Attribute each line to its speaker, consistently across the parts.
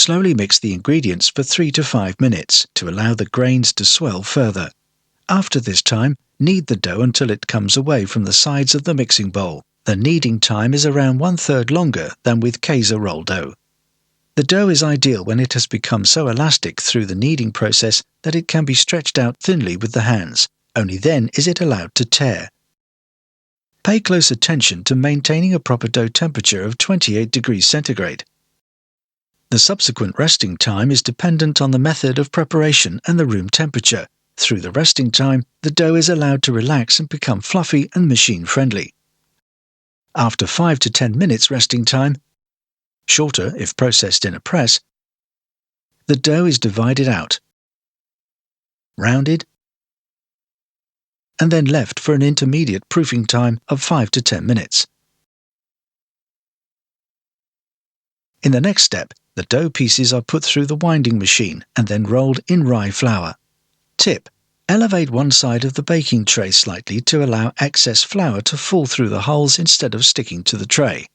Speaker 1: Slowly mix the ingredients for 3 to 5 minutes to allow the grains to swell further. After this time, knead the dough until it comes away from the sides of the mixing bowl. The kneading time is around 1/3 longer than with Käse roll dough. The dough is ideal when it has become so elastic through the kneading process that it can be stretched out thinly with the hands. Only then is it allowed to tear. Pay close attention to maintaining a proper dough temperature of 28 degrees centigrade. The subsequent resting time is dependent on the method of preparation and the room temperature. Through the resting time, the dough is allowed to relax and become fluffy and machine-friendly. After 5 to 10 minutes resting time, shorter if processed in a press, the dough is divided out, rounded, and then left for an intermediate proofing time of 5 to 10 minutes. In the next step, the dough pieces are put through the winding machine and then rolled in rye flour. Tip: elevate one side of the baking tray slightly to allow excess flour to fall through the holes instead of sticking to the tray.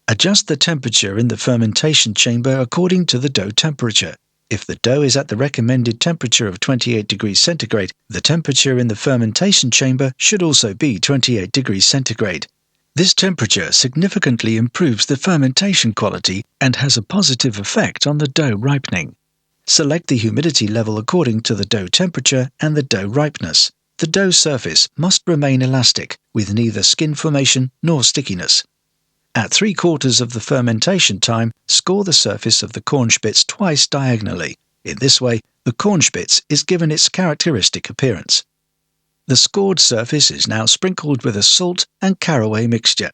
Speaker 1: Adjust the temperature in the fermentation chamber according to the dough temperature. If the dough is at the recommended temperature of 28 degrees centigrade, the temperature in the fermentation chamber should also be 28 degrees centigrade. This temperature significantly improves the fermentation quality and has a positive effect on the dough ripening. Select the humidity level according to the dough temperature and the dough ripeness. The dough surface must remain elastic, with neither skin formation nor stickiness. At 3/4 of the fermentation time, score the surface of the Kornspitz twice diagonally. In this way, the Kornspitz is given its characteristic appearance. The scored surface is now sprinkled with a salt and caraway mixture.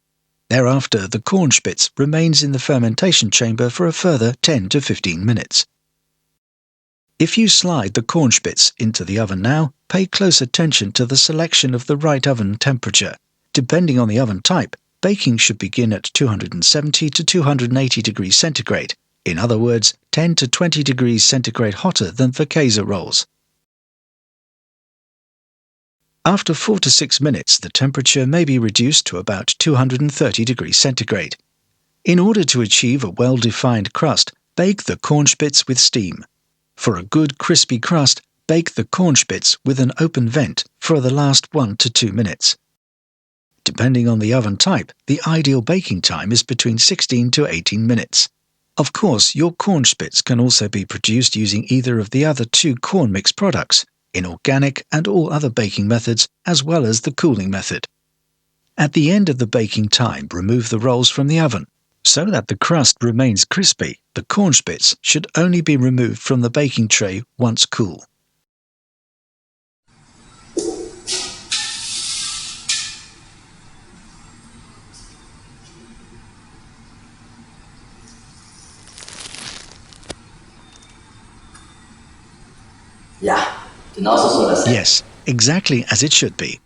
Speaker 1: Thereafter, the Kornspitz remains in the fermentation chamber for a further 10 to 15 minutes. If you slide the Kornspitz into the oven now, pay close attention to the selection of the right oven temperature. Depending on the oven type, baking should begin at 270 to 280 degrees centigrade. In other words, 10 to 20 degrees centigrade hotter than for Käse rolls. After 4 to 6 minutes, the temperature may be reduced to about 230 degrees centigrade. In order to achieve a well-defined crust, bake the Kornspitz with steam. For a good crispy crust, bake the Kornspitz with an open vent for the last 1 to 2 minutes. Depending on the oven type, the ideal baking time is between 16 to 18 minutes. Of course, your Kornspitz can also be produced using either of the other 2 corn mix products, in organic and all other baking methods, as well as the cooling method. At the end of the baking time, remove the rolls from the oven. So that the crust remains crispy, the Kornspitz should only be removed from the baking tray once cool.
Speaker 2: Ja, genauso soll das sein.
Speaker 1: Yes, exactly as it should be.